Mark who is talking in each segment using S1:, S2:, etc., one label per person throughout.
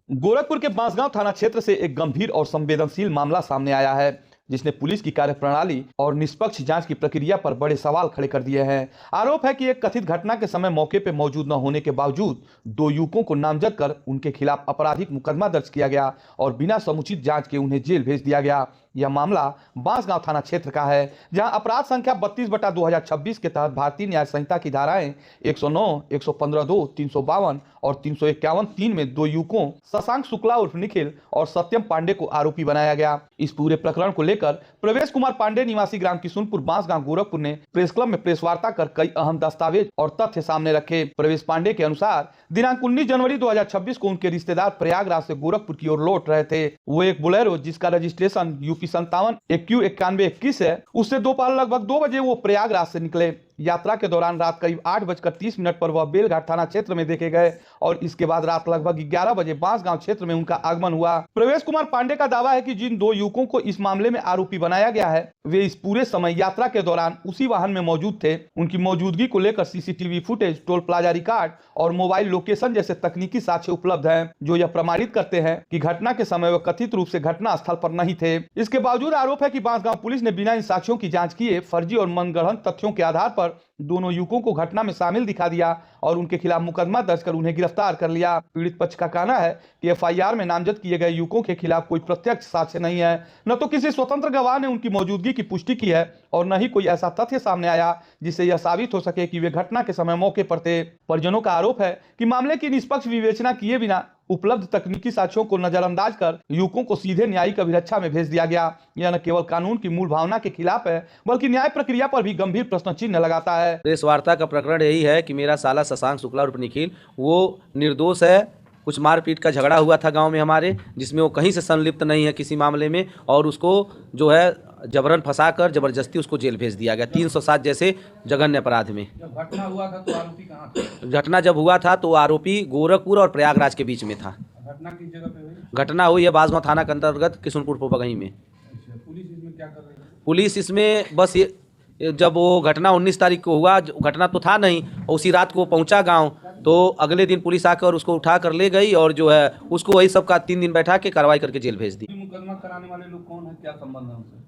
S1: गोरखपुर के बांसगांव थाना क्षेत्र से एक गंभीर और संवेदनशील मामला सामने आया है, जिसने पुलिस की कार्यप्रणाली और निष्पक्ष जांच की प्रक्रिया पर बड़े सवाल खड़े कर दिए हैं। आरोप है कि एक कथित घटना के समय मौके पर मौजूद न होने के बावजूद दो युवकों को नामजद कर उनके खिलाफ आपराधिक मुकदमा दर्ज किया गया और बिना समुचित जांच के उन्हें जेल भेज दिया गया। यह मामला बांसगांव थाना क्षेत्र का है, जहां अपराध संख्या 32/2026 के तहत भारतीय न्याय संहिता की धाराएं 109, 115(2), 352 और 351(3) में दो युवकों शशांक शुक्ला उर्फ निखिल और सत्यम पांडे को आरोपी बनाया गया। इस पूरे प्रकरण को लेकर प्रवेश कुमार पांडे निवासी ग्राम किशुनपुर बांसगांव गोरखपुर ने प्रेस क्लब में प्रेस वार्ता कर कई अहम दस्तावेज और तथ्य सामने रखे। प्रवेश पांडे के अनुसार दिनांक 19 जनवरी 2026 को उनके रिश्तेदार प्रयागराज से गोरखपुर की ओर लौट रहे थे। वो एक बोलेरो जिसका रजिस्ट्रेशन यूपी 57 AQ9121 है, उससे दोपहर लगभग 2 बजे वो प्रयागराज से निकले। यात्रा के दौरान रात करीब 8:30 पर वह बेलघाट थाना क्षेत्र में देखे गए और इसके बाद रात लगभग 11 बजे बांसगांव क्षेत्र में उनका आगमन हुआ। प्रवेश कुमार पांडे का दावा है कि जिन दो युवकों को इस मामले में आरोपी बनाया गया है, वे इस पूरे समय यात्रा के दौरान उसी वाहन में मौजूद थे। उनकी मौजूदगी को लेकर CCTV footage, toll plaza record और मोबाइल लोकेशन जैसे तकनीकी साक्ष्य उपलब्ध हैं, जो यह प्रमाणित करते हैं कि घटना के समय वे कथित रूप से घटना स्थल पर नहीं थे। इसके बावजूद आरोप है कि बांसगांव पुलिस ने बिना इन साक्ष्यों की जांच किए फर्जी और मनगढ़ंत तथ्यों के आधार पर दोनों युवकों को घटना में शामिल दिखा दिया और उनके खिलाफ मुकदमा दर्ज कर उन्हें गिरफ्तार कर लिया। पीड़ित पक्ष का कहना है कि एफआईआर में नामजद किए गए युवकों के खिलाफ कोई प्रत्यक्ष साक्ष्य नहीं है, न तो किसी स्वतंत्र गवाह ने उनकी मौजूदगी की पुष्टि की है और न ही कोई ऐसा तथ्य सामने आया जिससे यह साबित हो सके कि वे घटना के समय मौके पर थे। परिजनों का आरोप है कि मामले की निष्पक्ष विवेचना किए बिना उपलब्ध तकनीकी साक्ष्यों को नजरअंदाज कर युवकों को सीधे न्यायिक अभिरक्षा में भेज दिया गया। यह न केवल कानून की मूल भावना के खिलाफ है, बल्कि न्याय प्रक्रिया पर भी गंभीर प्रश्न चिन्ह लगाता है।
S2: प्रेस वार्ता का प्रकरण यही है कि मेरा साला शशांक शुक्ला उर्फ निखिल वो निर्दोष है। कुछ मारपीट का झगड़ा हुआ था गांव में हमारे, जिसमें वो कहीं से संलिप्त नहीं है किसी मामले में, और उसको जो है जबरन फंसाकर जबरदस्ती उसको जेल भेज दिया गया 307 जैसे जघन्य अपराध में।
S3: जब घटना हुआ था तो आरोपी कहाँ था?
S2: घटना जब हुआ था तो आरोपी गोरखपुर और प्रयागराज के बीच में था।
S3: घटना किस जगह पे हुई?
S2: घटना हुई है बांसगांव थाना के अंतर्गत किशुनपुर पोपगही में।
S3: अच्छा, पुलिस इसमें क्या कर रही है?
S2: पुलिस इसमें बस ये जब वो घटना 19 तारीख को हुआ, घटना तो था नहीं, उसी रात को पहुंचा गांव, तो अगले दिन पुलिस आकर उसको उठा कर ले गई और जो है उसको वही सब का 3 दिन बैठा के कार्रवाई करके जेल भेज दी।
S3: मुकदमा कराने वाले लोग कौन है, क्या संबंध है उनसे?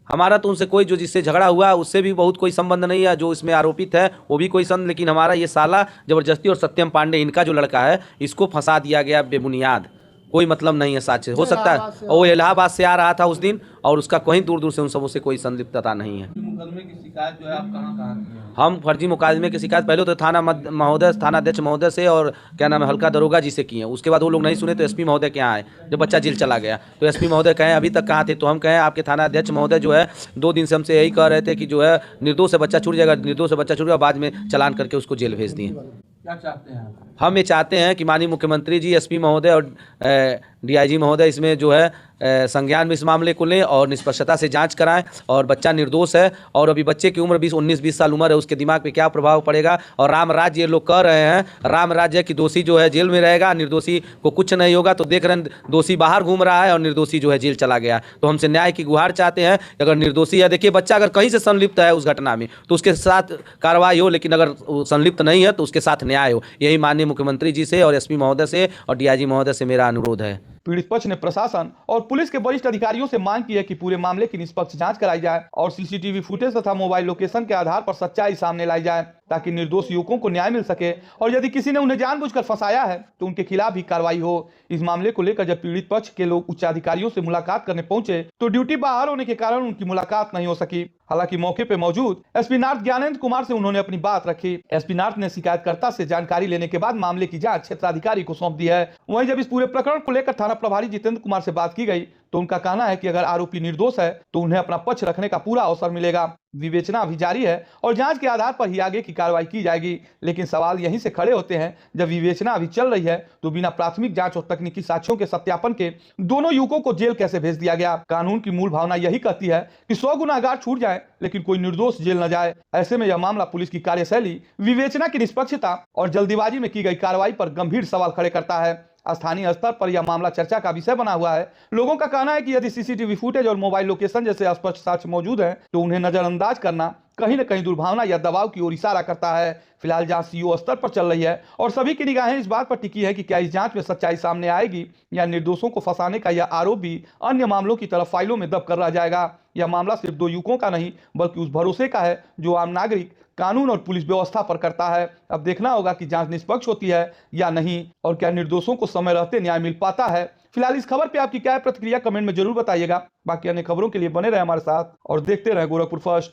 S2: हमारा तो उनसे कोई, जो जिससे झगड़ा हुआ उससे भी बहुत कोई संबंध नहीं है, जो इसमें आरोपित है वो भी कोई संबंध, लेकिन हमारा ये साला जबरदस्ती और सत्यम पांडे इनका जो लड़का है इसको फंसा दिया गया बेबुनियाद, कोई मतलब नहीं है साक्ष्य। हो सकता है और वो इलाहाबाद से आ रहा था उस दिन और उसका कहीं दूर दूर से उन सबों से कोई संलिप्तता नहीं है।
S3: मुकदमे की शिकायत जो है आप कहाँ कहाँ की है?
S2: हम फर्जी मुकदमे की शिकायत पहले तो थाना अध्यक्ष महोदय से और क्या नाम है हल्का दरोगा जी से किए हैं। उसके बाद वो लोग नहीं सुने तो एसपी महोदय के यहाँ आए, जब बच्चा जेल चला गया तो एसपी महोदय कहें अभी तक कहाँ थे, तो हम कहें आपके थाना अध्यक्ष महोदय जो है 2 दिन से हमसे यही कह रहे थे कि जो है निर्दोष से बच्चा छूट जाएगा, निर्दोष से बच्चा छूट जाएगा, बाद में चालान करके उसको जेल भेज दिए।
S3: क्या चाहते हैं आप?
S2: हम ये चाहते हैं कि माननीय मुख्यमंत्री जी, एसपी महोदय और डीआईजी महोदय इसमें जो है संज्ञान में इस मामले को लें और निष्पक्षता से जांच कराएं। और बच्चा निर्दोष है और अभी बच्चे की उम्र 19-20 साल उम्र है, उसके दिमाग पे क्या प्रभाव पड़ेगा। और राम राज्य ये लोग कह रहे हैं, राम राज्य की दोषी जो है जेल में रहेगा, निर्दोषी को कुछ नहीं होगा, तो देख रहे हैं दोषी बाहर घूम रहा है और निर्दोषी जो है जेल चला गया। तो हमसे न्याय की गुहार चाहते हैं। अगर निर्दोषी है, देखिए बच्चा अगर कहीं से संलिप्त है उस घटना में तो उसके साथ कार्रवाई हो, लेकिन अगर संलिप्त नहीं है तो उसके साथ न्याय हो। यही माननीय मुख्यमंत्री जी से और एसपी महोदय से और डीआईजी महोदय से मेरा अनुरोध है।
S1: पीड़ित पक्ष ने प्रशासन और पुलिस के वरिष्ठ अधिकारियों से मांग की है कि पूरे मामले की निष्पक्ष जांच कराई जाए और सीसीटीवी फुटेज तथा मोबाइल लोकेशन के आधार पर सच्चाई सामने लाई जाए, ताकि निर्दोष युवकों को न्याय मिल सके और यदि किसी ने उन्हें जानबूझकर फंसाया है तो उनके खिलाफ भी कार्रवाई हो। इस मामले को लेकर जब पीड़ित पक्ष के लोग उच्च अधिकारियों से मुलाकात करने पहुंचे तो ड्यूटी बाहर होने के कारण उनकी मुलाकात नहीं हो सकी। हालांकि मौके पर मौजूद एसपी नॉर्थ ज्ञानेंद्र कुमार से उन्होंने अपनी बात रखी। एसपी नॉर्थ ने शिकायतकर्ता से जानकारी लेने के बाद मामले की जांच क्षेत्राधिकारी को सौंप दी है। वहीं जब इस पूरे प्रकरण को लेकर थाना प्रभारी जितेंद्र कुमार से बात की गई तो उनका कहना है कि अगर आरोपी निर्दोष है तो उन्हें अपना पक्ष रखने का पूरा अवसर मिलेगा। विवेचना अभी जारी है और जांच के आधार पर ही आगे की कार्रवाई की जाएगी। लेकिन सवाल यहीं से खड़े होते हैं, जब विवेचना अभी चल रही है तो बिना प्राथमिक जांच और तकनीकी साक्ष्यों के सत्यापन के दोनों युवकों को जेल कैसे भेज दिया गया। कानून की मूल भावना यही कहती है कि 100 गुनाहगार छूट जाए लेकिन कोई निर्दोष जेल न जाए। ऐसे में यह मामला पुलिस की कार्यशैली, विवेचना की निष्पक्षता और जल्दीबाजी में की गई कार्रवाई पर गंभीर सवाल खड़े करता है। स्थानीय स्तर पर यह मामला चर्चा का विषय बना हुआ है। लोगों का कहना है कि यदि सीसीटीवी फुटेज और मोबाइल लोकेशन जैसे स्पष्ट साक्ष्य मौजूद हैं तो उन्हें नजरअंदाज करना कहीं न कहीं दुर्भावना या दबाव की ओर इशारा करता है। फिलहाल जांच सीओ स्तर पर चल रही है और सभी की निगाहें इस बात पर टिकी है कि क्या इस जांच में सच्चाई सामने आएगी या निर्दोषों को फंसाने का यह आरोप भी अन्य मामलों की तरफ फाइलों में दब कर रह जाएगा। यह मामला सिर्फ 2 युवकों का नहीं बल्कि उस भरोसे का है जो आम नागरिक कानून और पुलिस व्यवस्था पर करता है। अब देखना होगा कि जांच निष्पक्ष होती है या नहीं और क्या निर्दोषों को समय रहते न्याय मिल पाता है। फिलहाल इस खबर पे आपकी क्या प्रतिक्रिया कमेंट में जरूर बताइएगा। बाकी अन्य खबरों के लिए बने रहे हमारे साथ और देखते रहे गोरखपुर फर्स्ट।